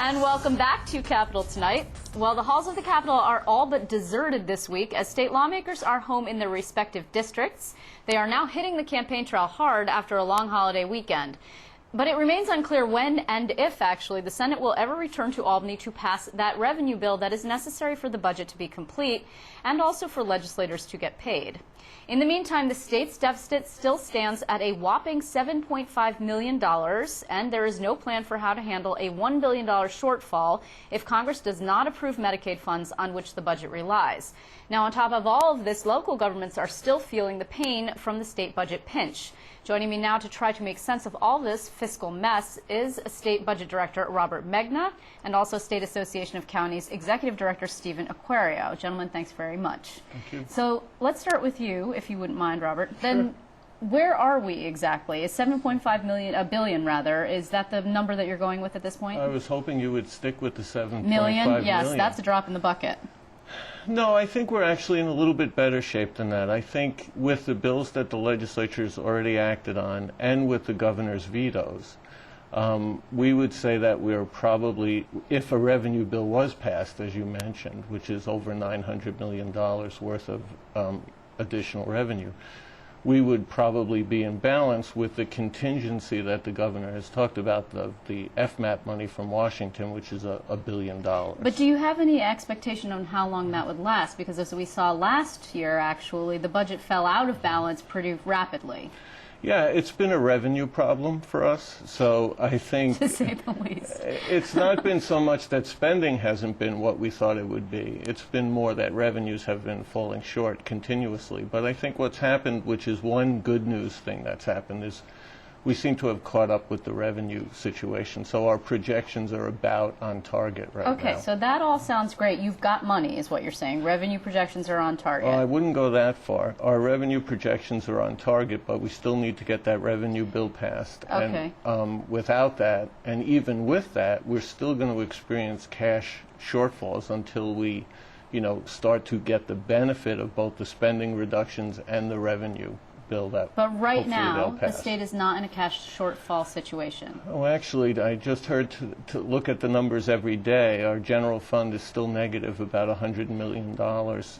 And welcome back to Capitol Tonight. Well, the halls of the Capitol are all but deserted this week as state lawmakers are home in their respective districts. They are now hitting the campaign trail hard after a long holiday weekend. But it remains unclear when and if, actually, the Senate will ever return to Albany to pass that revenue bill that is necessary for the budget to be complete and also for legislators to get paid. In the meantime, the state's deficit still stands at a whopping $7.5 million, and there is no plan for how to handle a $1 billion shortfall if Congress does not approve Medicaid funds on which the budget relies. Now, on top of all of this, local governments are still feeling the pain from the state budget pinch. Joining me now to try to make sense of all this fiscal mess is State Budget Director Robert Megna and also State Association of Counties Executive Director Stephen Acquario. Gentlemen, thanks very much. Thank you. So let's start with you, if you wouldn't mind, Robert. Then where are we exactly? Is $7.5 billion rather, is that the number that you're going with at this point? I was hoping you would stick with the $7.5 million. Yes, million. that's a drop in the bucket. No, I think we're actually in a little bit better shape than that. I think with the bills that the legislature has already acted on and with the governor's vetoes, we would say that we're probably, if a revenue bill was passed, as you mentioned, which is over $900 million worth of additional revenue, we would probably be in balance with the contingency that the governor has talked about, the FMAP money from Washington, which is $1 billion. But do you have any expectation on how long that would last? Because as we saw last year, actually, the budget fell out of balance pretty rapidly. Yeah, it's been a revenue problem for us, so I think to say the least. It's not been so much that spending hasn't been what we thought it would be. It's been more that revenues have been falling short continuously. But I think what's happened, which is one good news thing that's happened, is we seem to have caught up with the revenue situation. So our projections are about on target right now. Okay, so that all sounds great. You've got money, is what you're saying. Revenue projections are on target. Well, I wouldn't go that far. Our revenue projections are on target, but we still need to get that revenue bill passed. Okay. And without that, and even with that, we're still going to experience cash shortfalls until we, start to get the benefit of both the spending reductions and the revenue bill that But right hopefully now, they'll the pass. state is not in a cash shortfall situation. Oh, actually, I just heard to look at the numbers every day. Our general fund is still negative about $100 million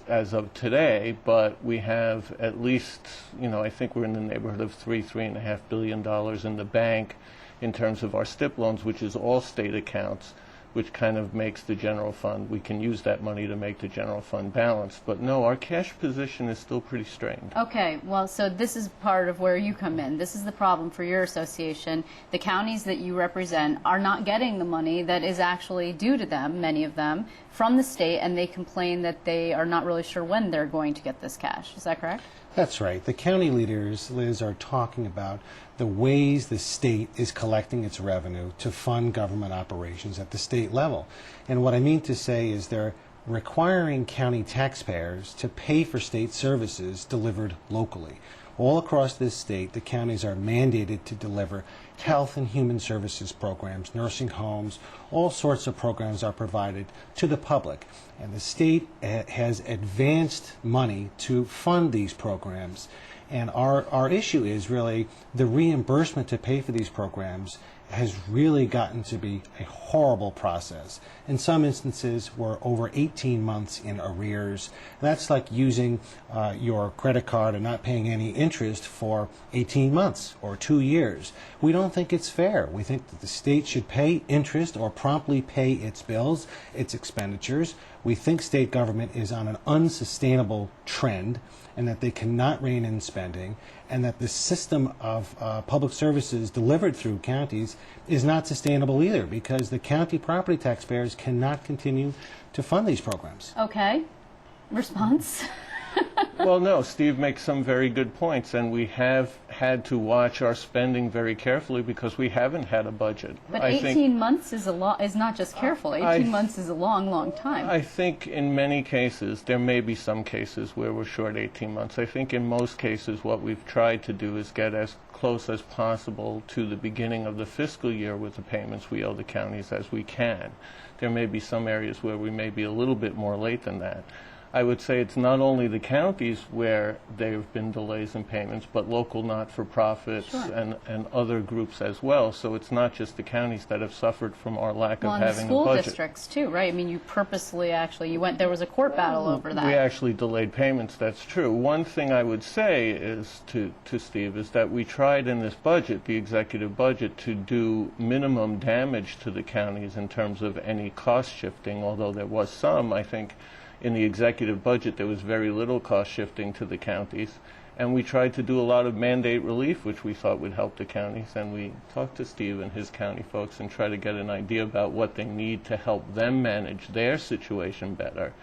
as of today, but we have at least, I think we're in the neighborhood of $3.5 billion in the bank in terms of our STIP loans, which is all state accounts, which kind of makes the general fund, we can use that money to make the general fund balanced. But no, our cash position is still pretty strained. Okay, well, so this is part of where you come in. This is the problem for your association. The counties that you represent are not getting the money that is actually due to them, many of them, from the state, and they complain that they are not really sure when they're going to get this cash. Is that correct? That's right. The county leaders, Liz, are talking about the ways the state is collecting its revenue to fund government operations at the state level. And what I mean to say is they're requiring county taxpayers to pay for state services delivered locally. All across this state, the counties are mandated to deliver health and human services programs, nursing homes, all sorts of programs are provided to the public. And the state has advanced money to fund these programs. And our issue is really the reimbursement to pay for these programs has really gotten to be a horrible process. In some instances, we're over 18 months in arrears. That's like using your credit card and not paying any interest for 18 months or 2 years. We don't think it's fair. We think that the state should pay interest or promptly pay its bills, its expenditures. We think state government is on an unsustainable trend and that they cannot rein in spending, and that the system of public services delivered through counties is not sustainable either, because the county property taxpayers cannot continue to fund these programs. Okay. Response? Well, no, Steve makes some very good points, and we have had to watch our spending very carefully because we haven't had a budget. But 18 months is not just careful. 18 months is a long, long time. I think in many cases, there may be some cases where we're short 18 months. I think in most cases what we've tried to do is get as close as possible to the beginning of the fiscal year with the payments we owe the counties as we can. There may be some areas where we may be a little bit more late than that. I would say it's not only the counties where there have been delays in payments, but local not-for-profits Sure. and other groups as well. So it's not just the counties that have suffered from our lack Well, of and the having a school budget. districts too, right? I mean, you purposely actually, there was a court battle over that. We actually delayed payments, that's true. One thing I would say is to Steve is that we tried in this budget, the executive budget, to do minimum damage to the counties in terms of any cost shifting, although there was some. I think in the executive budget there was very little cost shifting to the counties. And we tried to do a lot of mandate relief, which we thought would help the counties. And we talked to Steve and his county folks and tried to get an idea about what they need to help them manage their situation better.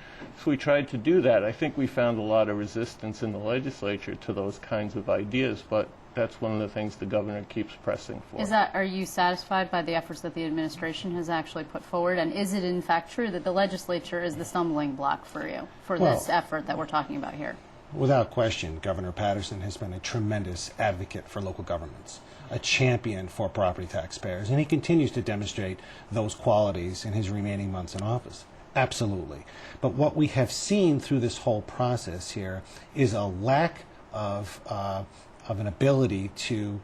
So we tried to do that. I think we found a lot of resistance in the legislature to those kinds of ideas, but that's one of the things the governor keeps pressing for. Are you satisfied by the efforts that the administration has actually put forward? And is it in fact true that the legislature is the stumbling block for you, for this effort that we're talking about here? Without question, Governor Patterson has been a tremendous advocate for local governments, a champion for property taxpayers, and he continues to demonstrate those qualities in his remaining months in office. Absolutely. But what we have seen through this whole process here is a lack of an ability to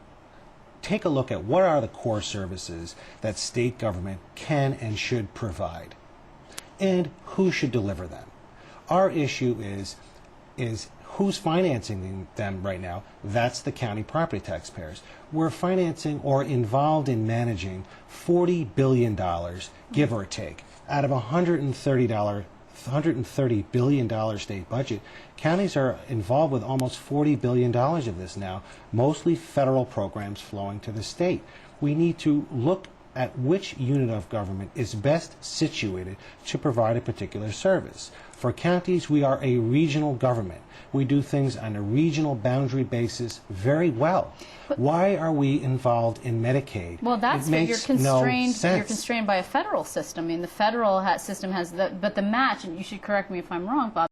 take a look at what are the core services that state government can and should provide, and who should deliver them. Our issue is who's financing them right now? That's the county property taxpayers. We're financing or involved in managing $40 billion, give or take, out of $130 billion state budget. Counties are involved with almost $40 billion of this now, mostly federal programs flowing to the state. We need to look at which unit of government is best situated to provide a particular service. For counties, we are a regional government. We do things on a regional boundary basis very well. Why are we involved in Medicaid? Well, that's what you're constrained. You're constrained by a federal system. I mean, the federal system has but the match, and you should correct me if I'm wrong, Bob.